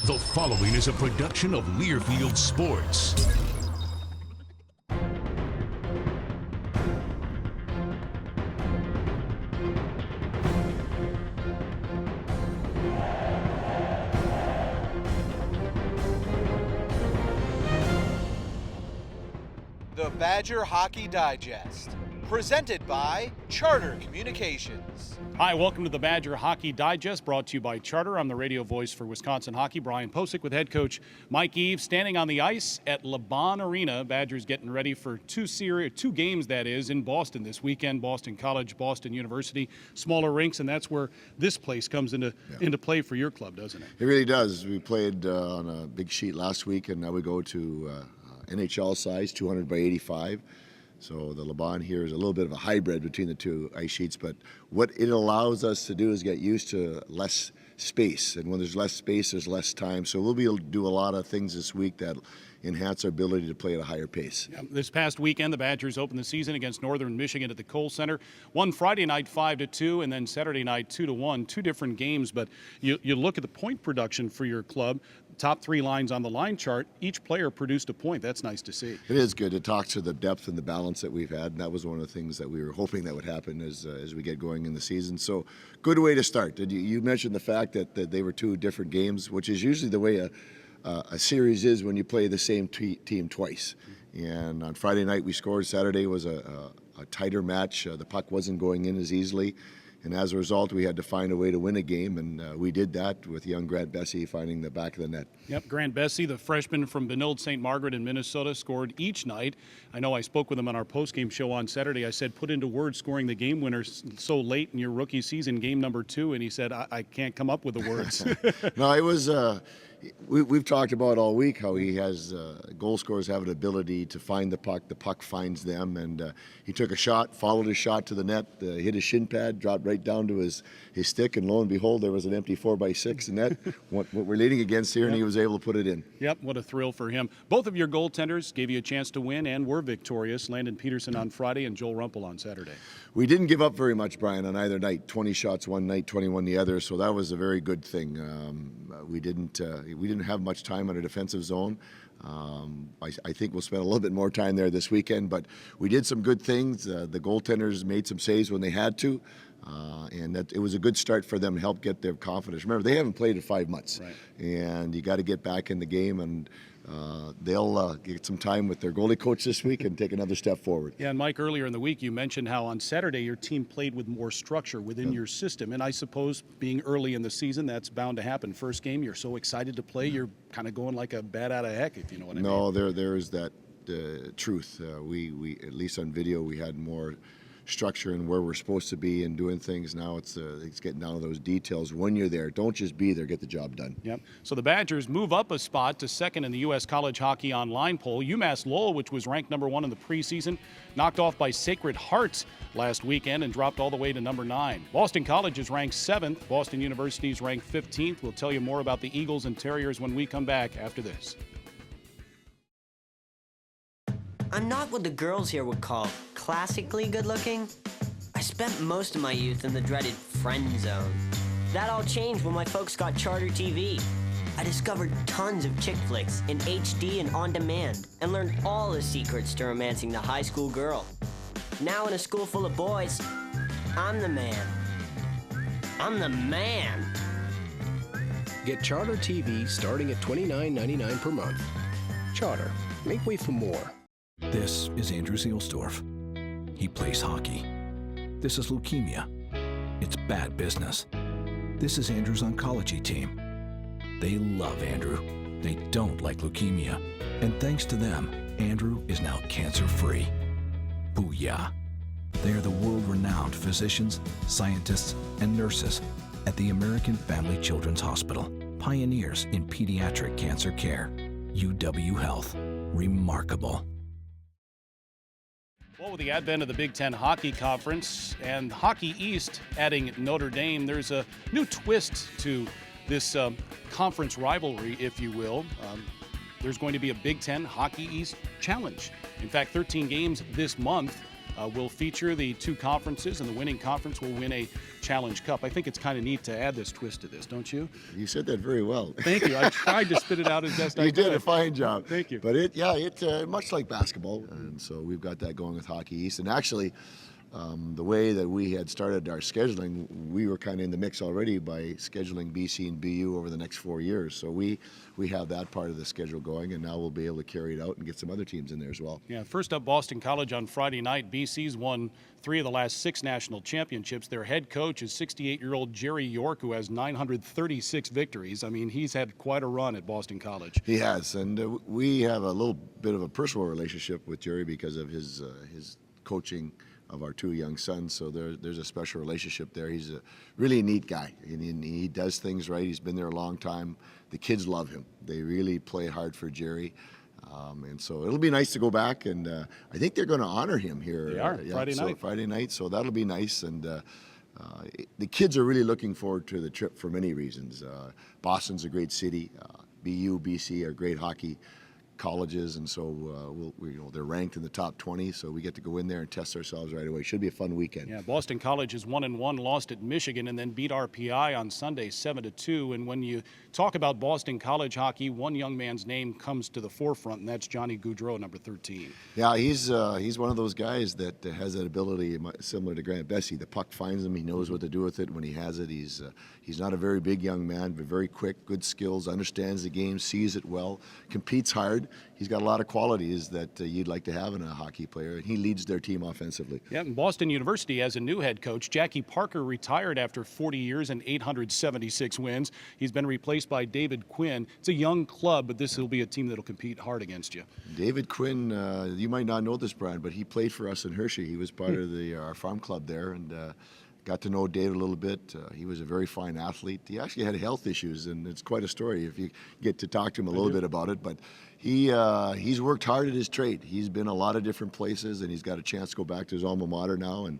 The following is a production of Learfield Sports. The Badger Hockey Digest, presented by Charter Communications. Hi, welcome to the Badger Hockey Digest, brought to you by Charter. I'm the radio voice for Wisconsin hockey, Brian Posick, with head coach Mike Eaves, standing on the ice at LaBahn Arena. Badgers getting ready for two games, that is, in Boston this weekend. Boston College, Boston University, smaller rinks, and that's where this place comes into play for your club, doesn't it? It really does. We played on a big sheet last week, and now we go to NHL size, 200 by 85. So the LaBahn here is a little bit of a hybrid between the two ice sheets, but what it allows us to do is get used to less space. And when there's less space, there's less time. So we'll be able to do a lot of things this week that enhance our ability to play at a higher pace. This past weekend, the Badgers opened the season against Northern Michigan at the Kohl Center. Won Friday night 5-2, and then Saturday night 2-1. Two different games, but you look at the point production for your club. Top three lines on the line chart, each player produced a point. That's nice to see. It is good. It talks to the depth and the balance that we've had, and that was one of the things that we were hoping that would happen as we get going in the season. So good way to start. You mentioned the fact that they were two different games, which is usually the way a series is when you play the same team twice. And on Friday night we scored. Saturday was a tighter match. The puck wasn't going in as easily. And as a result, we had to find a way to win a game, and we did that with young Grant Bessie finding the back of the net. Yep, Grant Bessie, the freshman from Benilde St. Margaret in Minnesota, scored each night. I know I spoke with him on our postgame show on Saturday. I said, put into words scoring the game winner so late in your rookie season, game number 2, and he said, I can't come up with the words. No, it was... We've talked about all week how he has goal scorers have an ability to find the puck finds them, and he took a shot, followed his shot to the net, hit his shin pad, dropped right down to his stick, and lo and behold, there was an empty 4x6 net, what we're leading against here, and he was able to put it in. Yep, what a thrill for him. Both of your goaltenders gave you a chance to win and were victorious. Landon Peterson on Friday and Joel Rumpel on Saturday. We didn't give up very much, Brian, on either night. 20 shots one night, 21 the other, so that was a very good thing. We didn't have much time on a defensive zone. I think we'll spend a little bit more time there this weekend, but we did some good things. The goaltenders made some saves when they had to, and that it was a good start for them to help get their confidence. Remember, they haven't played in 5 months, right, and you got to get back in the game, and they'll get some time with their goalie coach this week and take another step forward. Yeah, and Mike, earlier in the week you mentioned how on Saturday your team played with more structure within your system, and I suppose being early in the season, that's bound to happen. First game, you're so excited to play, you're kind of going like a bat out of heck, if you know what I mean. No, there is that truth. We at least on video, we had more structure and where we're supposed to be and doing things. Now it's getting down to those details. When you're there, don't just be there, get the job done. Yep. So the Badgers move up a spot to second in the U.S. College Hockey Online poll. UMass Lowell, which was ranked number 1 in the preseason, knocked off by Sacred Heart last weekend and dropped all the way to number 9. Boston College is ranked 7th. Boston University is ranked 15th. We'll tell you more about the Eagles and Terriers when we come back after this. I'm not what the girls here would call classically good looking. I spent most of my youth in the dreaded friend zone. That all changed when my folks got Charter TV. I discovered tons of chick flicks in HD and on demand and learned all the secrets to romancing the high school girl. Now in a school full of boys, I'm the man. I'm the man. Get Charter TV starting at $29.99 per month. Charter, make way for more. This is Andrew Seelsdorf. He plays hockey. This is leukemia. It's bad business. This is Andrew's oncology team. They love Andrew. They don't like leukemia. And thanks to them, Andrew is now cancer-free. Booyah. They are the world-renowned physicians, scientists, and nurses at the American Family Children's Hospital, pioneers in pediatric cancer care. UW Health. Remarkable. Well, with the advent of the Big Ten Hockey Conference and Hockey East adding Notre Dame, there's a new twist to this conference rivalry, if you will. There's going to be a Big Ten Hockey East Challenge. In fact, 13 games this month will feature the two conferences, and the winning conference will win a Challenge Cup. I think it's kind of neat to add this twist to this, don't you? You said that very well. Thank you. I tried to spit it out as best I could. You did a fine job. Thank you. But it much like basketball, and so we've got that going with Hockey East. And actually, the way that we had started our scheduling, we were kind of in the mix already by scheduling BC and BU over the next 4 years. So we have that part of the schedule going, and now we'll be able to carry it out and get some other teams in there as well. Yeah, first up, Boston College on Friday night. BC's won 3 of the last 6 national championships. Their head coach is 68-year-old Jerry York, who has 936 victories. I mean, he's had quite a run at Boston College. He has, and we have a little bit of a personal relationship with Jerry because of his coaching of our 2 young sons, so there's a special relationship there. He's a really neat guy, and he does things right. He's been there a long time. The kids love him. They really play hard for Jerry, and so it'll be nice to go back, and I think they're going to honor him here. They are, Friday night, so that'll be nice, and the kids are really looking forward to the trip for many reasons. Boston's a great city. BU, BC are great hockey colleges, and so they're ranked in the top 20, so we get to go in there and test ourselves right away. Should be a fun weekend. Yeah, Boston College is 1-1, lost at Michigan, and then beat RPI on Sunday 7-2. And when you talk about Boston College hockey, one young man's name comes to the forefront, and that's Johnny Gaudreau, number 13. Yeah, he's one of those guys that has that ability similar to Grant Bessie. The puck finds him, he knows what to do with it when he has it. He's not a very big young man, but very quick, good skills, understands the game, sees it well, competes hard. He's got a lot of qualities that you'd like to have in a hockey player, and he leads their team offensively. Yeah, and Boston University has a new head coach. Jackie Parker retired after 40 years and 876 wins. He's been replaced by David Quinn. It's a young club, but this will be a team that'll compete hard against you. David Quinn, you might not know this, Brian, but he played for us in Hershey. He was part of our farm club there, and got to know David a little bit. He was a very fine athlete. He actually had health issues, and it's quite a story if you get to talk to him a little bit about it. But he's worked hard at his trade. He's been a lot of different places, and he's got a chance to go back to his alma mater now. And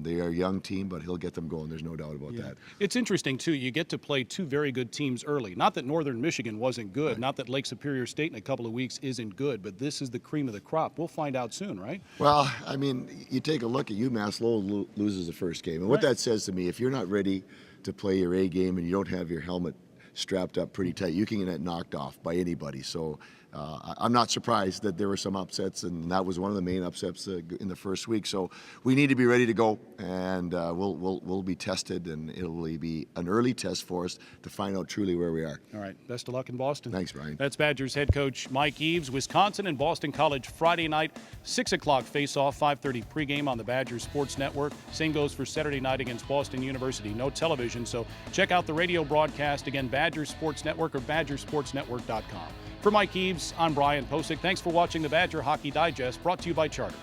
they are a young team, but he'll get them going. There's no doubt about that. It's interesting, too. You get to play 2 very good teams early. Not that Northern Michigan wasn't good. Right. Not that Lake Superior State in a couple of weeks isn't good, but this is the cream of the crop. We'll find out soon, right? Well, I mean, you take a look at UMass Lowell loses the first game. And what that says to me, if you're not ready to play your A game and you don't have your helmet strapped up pretty tight, you can get knocked off by anybody. So I'm not surprised that there were some upsets, and that was one of the main upsets in the first week. So we need to be ready to go, and we'll be tested, and it'll be an early test for us to find out truly where we are. All right. Best of luck in Boston. Thanks, Brian. That's Badgers head coach Mike Eaves. Wisconsin and Boston College Friday night, 6 o'clock face-off, 5:30 pregame on the Badgers Sports Network. Same goes for Saturday night against Boston University. No television, so check out the radio broadcast. Again, Badgers Sports Network or badgersportsnetwork.com. For Mike Eaves, I'm Brian Posick. Thanks for watching the Badger Hockey Digest, brought to you by Charter.